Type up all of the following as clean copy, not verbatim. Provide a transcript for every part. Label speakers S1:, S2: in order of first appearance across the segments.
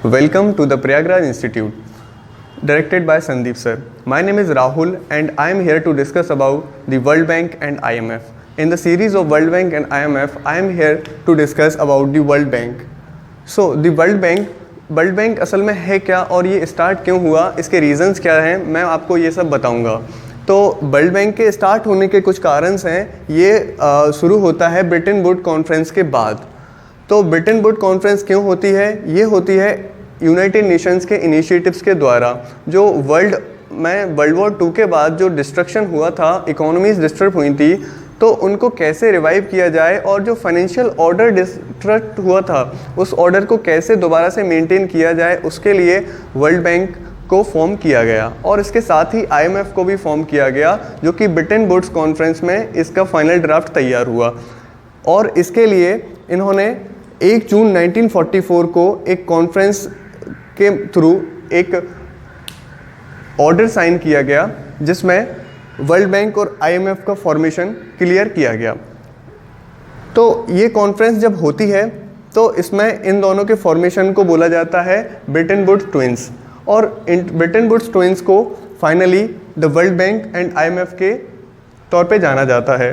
S1: Welcome to the Prayagraj Institute, directed by Sandeep sir. My name is Rahul and I am here to discuss about the World Bank and IMF. In the series of World Bank and IMF, I am here to discuss about the World Bank. So, the World Bank असल में है क्या और ये start क्यों हुआ, इसके reasons क्या हैं, मैं आपको ये सब बताऊंगा। तो वर्ल्ड बैंक के स्टार्ट होने के कुछ कारण हैं। ये शुरू होता है ब्रिटेन वुड कॉन्फ्रेंस के बाद। तो ब्रिटेन वुड कॉन्फ्रेंस क्यों होती है? ये होती है यूनाइटेड नेशंस के इनिशिएटिव्स के द्वारा। जो वर्ल्ड वॉर 2 के बाद जो डिस्ट्रक्शन हुआ था, इकोनॉमीज डिस्टर्ब हुई थी, तो उनको कैसे रिवाइव किया जाए और जो फाइनेंशियल ऑर्डर डिस्ट्रक्ट हुआ था उस ऑर्डर को कैसे दोबारा से मेंटेन किया जाए, उसके लिए वर्ल्ड बैंक को फॉर्म किया गया। और इसके साथ ही आईएमएफ को भी फॉर्म किया गया, जो कि ब्रिटेन वुड्स कॉन्फ्रेंस में इसका फाइनल ड्राफ्ट तैयार हुआ। और इसके लिए इन्होंने 1 जून 1944 को एक कॉन्फ्रेंस के थ्रू एक ऑर्डर साइन किया गया, जिसमें वर्ल्ड बैंक और आईएमएफ का फॉर्मेशन क्लियर किया गया। तो ये कॉन्फ्रेंस जब होती है तो इसमें इन दोनों के फॉर्मेशन को बोला जाता है ब्रिटेन वुड्स ट्विंस, और इन ब्रिटेन वुड्स ट्विंस को finally the world bank and IMF के तौर पे जाना जाता है।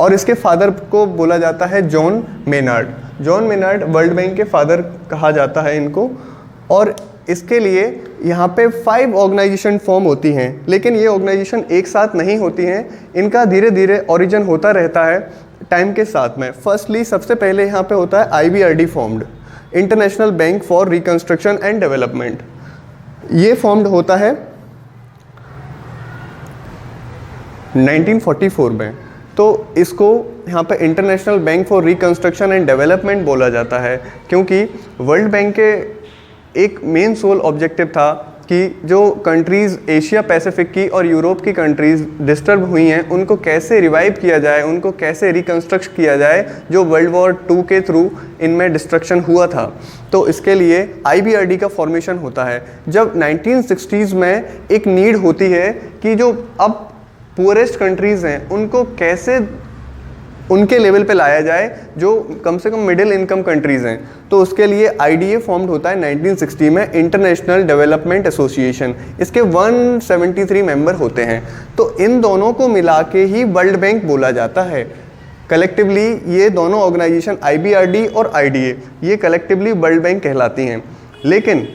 S1: और इसके फादर को बोला जाता है John Maynard. John Maynard world bank के फादर कहा जाता है इनको। और इसके लिए यहाँ पे 5 ऑर्गेनाइजेशन फॉर्म होती हैं, लेकिन ये ऑर्गेनाइजेशन एक साथ नहीं होती हैं, इनका धीरे धीरे ओरिजिन होता रहता है टाइम के साथ में। फर्स्टली सबसे पहले यहाँ पे होता है IBRD formed, international bank for reconstruction and development. ये फॉर्म्ड होता है 1944 में। तो इसको यहाँ पे international bank for reconstruction and development बोला जाता है, क्योंकि वर्ल्ड बैंक के एक मेन सोल ऑब्जेक्टिव था कि जो कंट्रीज़ एशिया पैसिफिक की और यूरोप की कंट्रीज़ डिस्टर्ब हुई हैं, उनको कैसे रिवाइव किया जाए, उनको कैसे रिकंस्ट्रक्ट किया जाए, जो वर्ल्ड वॉर 2 के थ्रू इनमें डिस्ट्रक्शन हुआ था। तो इसके लिए IBRD का फॉर्मेशन होता है। जब 1960s में एक नीड होती है कि जो अब पुअरेस्ट कंट्रीज़ हैं उनको कैसे उनके लेवल पे लाया जाए, जो कम से कम मिडिल इनकम कंट्रीज़ हैं, तो उसके लिए IDA फॉर्म्ड होता है 1960 में, इंटरनेशनल डेवलपमेंट एसोसिएशन। इसके 173 मेंबर होते हैं। तो इन दोनों को मिला के ही वर्ल्ड बैंक बोला जाता है। कलेक्टिवली ये दोनों ऑर्गेनाइजेशन IBRD और IDA ये कलेक्टिवली वर्ल्ड बैंक कहलाती हैं। लेकिन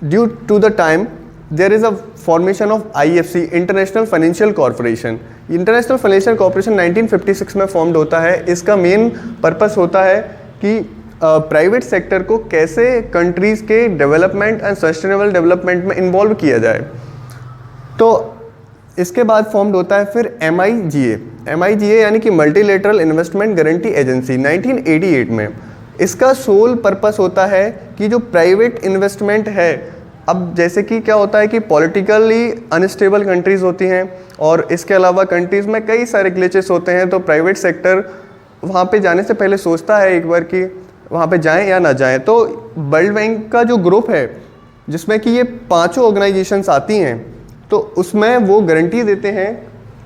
S1: due to the time there is a formation of IFC, international financial corporation. International financial corporation 1956 में फॉर्म्ड होता है। इसका मेन पर्पस होता है कि प्राइवेट सेक्टर को कैसे कंट्रीज़ के डेवलपमेंट एंड सस्टेनेबल डेवलपमेंट में इन्वॉल्व किया जाए। तो इसके बाद फॉर्म्ड होता है फिर MIGA यानी कि मल्टीलेटरल इन्वेस्टमेंट गारंटी एजेंसी 1988 में। इसका सोल पर्पस होता है कि जो प्राइवेट इन्वेस्टमेंट है, अब जैसे कि क्या होता है कि पॉलिटिकली अनस्टेबल कंट्रीज़ होती हैं और इसके अलावा कंट्रीज़ में कई सारे ग्लिचेस होते हैं, तो प्राइवेट सेक्टर वहाँ पे जाने से पहले सोचता है एक बार कि वहाँ पे जाएं या ना जाएं। तो वर्ल्ड बैंक का जो ग्रुप है, जिसमें कि ये 5 ऑर्गेनाइजेशंस आती हैं, तो उसमें वो गारंटी देते हैं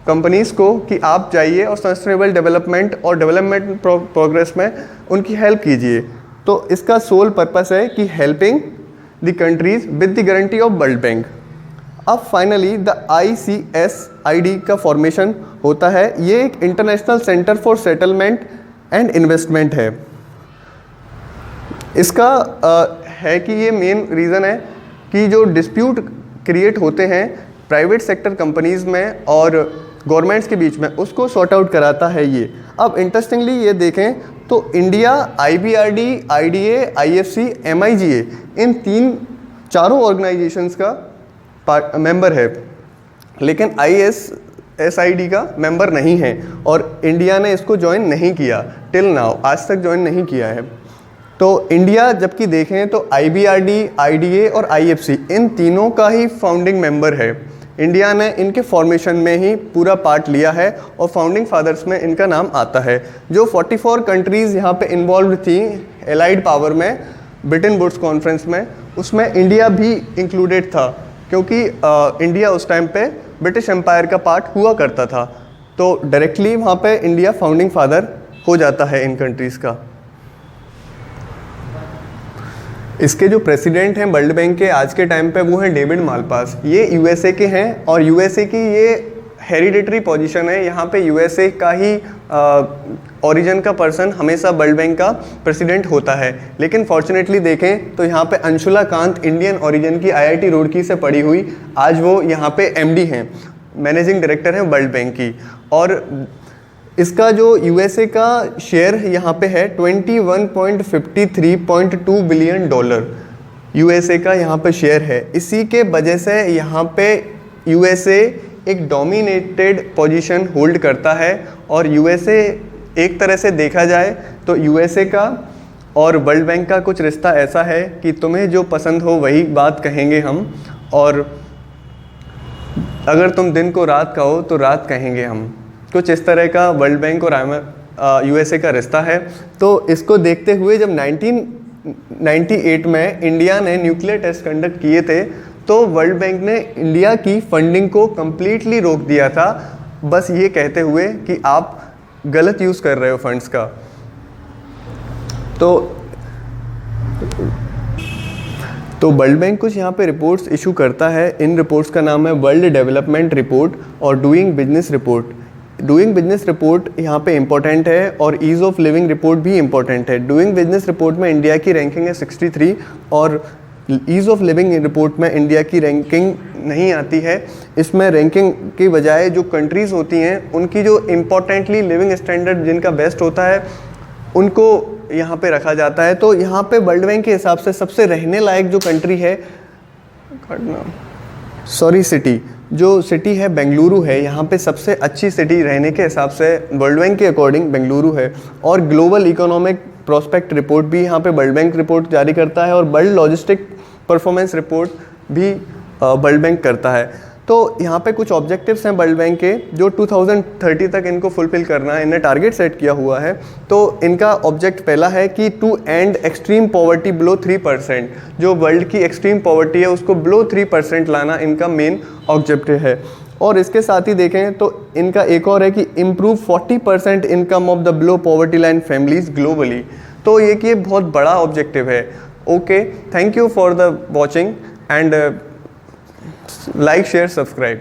S1: कंपनीज़ को कि आप जाइए और सस्टेनेबल डेवलपमेंट और डेवलपमेंट प्रोग्रेस में उनकी हेल्प कीजिए। तो इसका सोल पर्पस है कि helping the countries with the guarantee of World Bank। अब फाइनली द ICSID का फॉर्मेशन होता है। ये एक international centre for settlement and investment है। इसका है कि ये मेन रीज़न है कि जो डिस्प्यूट क्रिएट होते हैं प्राइवेट सेक्टर कंपनीज़ में और गवर्नमेंट्स के बीच में, उसको सॉर्ट आउट कराता है ये। अब इंटरेस्टिंगली ये देखें तो India IBRD, IDA, IFC, MIGA इन 4 ऑर्गेनाइजेशंस का मेंबर है, लेकिन ICSID का मेंबर नहीं है और इंडिया ने इसको ज्वाइन नहीं किया टिल नाउ, आज तक ज्वाइन नहीं किया है। तो इंडिया जबकि देखें तो IBRD, IDA और IFC इन तीनों का ही फाउंडिंग मेंबर है। इंडिया ने इनके फॉर्मेशन में ही पूरा पार्ट लिया है और फाउंडिंग फादर्स में इनका नाम आता है। जो 44 कंट्रीज़ यहाँ पे इन्वॉल्व थी एलाइड पावर में ब्रिटेन वुड्स कॉन्फ्रेंस में, उसमें इंडिया भी इंक्लूडेड था, क्योंकि इंडिया उस टाइम पे ब्रिटिश एम्पायर का पार्ट हुआ करता था। तो डायरेक्टली वहाँ पे इंडिया फाउंडिंग फादर हो जाता है इन कंट्रीज़ का। इसके जो प्रेसिडेंट हैं वर्ल्ड बैंक के आज के टाइम पे वो हैं डेविड मालपास। ये यूएसए के हैं और यूएसए की ये हेरिडिटरी पोजीशन है। यहाँ पे यूएसए का ही ओरिजिन का पर्सन हमेशा वर्ल्ड बैंक का प्रेसिडेंट होता है। लेकिन फॉर्चुनेटली देखें तो यहाँ पे अंशुला कांत इंडियन ओरिजिन की आईआईटी रुड़की से पढ़ी हुई, आज वो यहाँ पे एमडी हैं, मैनेजिंग डायरेक्टर हैं वर्ल्ड बैंक की। और इसका जो यूएसए का शेयर यहाँ पे है 21.53.2 बिलियन डॉलर यूएसए का यहाँ पे शेयर है। इसी के वजह से यहाँ पे यूएसए एक डोमिनेटेड पोजीशन होल्ड करता है। और यूएसए एक तरह से देखा जाए तो यूएसए का और वर्ल्ड बैंक का कुछ रिश्ता ऐसा है कि तुम्हें जो पसंद हो वही बात कहेंगे हम, और अगर तुम दिन को रात कहो तो रात कहेंगे हम। कुछ इस तरह का वर्ल्ड बैंक और यूएसए का रिश्ता है। तो इसको देखते हुए जब 1998 में इंडिया ने न्यूक्लियर टेस्ट कंडक्ट किए थे तो वर्ल्ड बैंक ने इंडिया की फंडिंग को कम्प्लीटली रोक दिया था, बस ये कहते हुए कि आप गलत यूज़ कर रहे हो फंड्स का। तो वर्ल्ड बैंक कुछ यहाँ पे रिपोर्ट्स इशू करता है। इन रिपोर्ट्स का नाम है वर्ल्ड डेवलपमेंट रिपोर्ट और doing business report. Doing business report यहाँ पे इम्पोर्टेंट है और ईज़ ऑफ लिविंग रिपोर्ट भी इम्पोर्टेंट है। डूइंग बिजनेस रिपोर्ट में इंडिया की रैंकिंग है 63 और ईज़ ऑफ लिविंग रिपोर्ट में इंडिया की रैंकिंग नहीं आती है। इसमें रैंकिंग की बजाय जो कंट्रीज़ होती हैं उनकी जो इम्पोर्टेंटली लिविंग स्टैंडर्ड जिनका बेस्ट होता है उनको यहाँ पे रखा जाता है। तो यहाँ पे वर्ल्ड बैंक के हिसाब से सबसे रहने लायक जो कंट्री है सिटी, जो सिटी है बेंगलुरु है। यहाँ पे सबसे अच्छी सिटी रहने के हिसाब से वर्ल्ड बैंक के अकॉर्डिंग बेंगलुरु है। और ग्लोबल इकोनॉमिक प्रोस्पेक्ट रिपोर्ट भी यहाँ पे वर्ल्ड बैंक रिपोर्ट जारी करता है और वर्ल्ड लॉजिस्टिक परफॉर्मेंस रिपोर्ट भी वर्ल्ड बैंक करता है। तो यहाँ पे कुछ ऑब्जेक्टिव्स हैं वर्ल्ड बैंक के जो 2030 तक इनको फुलफिल करना है, इन्हें टारगेट सेट किया हुआ है। तो इनका ऑब्जेक्ट पहला है कि to end extreme poverty below 3%, जो वर्ल्ड की एक्सट्रीम पॉवर्टी है उसको बिलो 3% लाना इनका मेन ऑब्जेक्टिव है। और इसके साथ ही देखें तो इनका एक और है कि improve 40% income of the below poverty line families globally. तो ये बहुत बड़ा ऑब्जेक्टिव है। Okay, thank you for the watching and like, share, subscribe.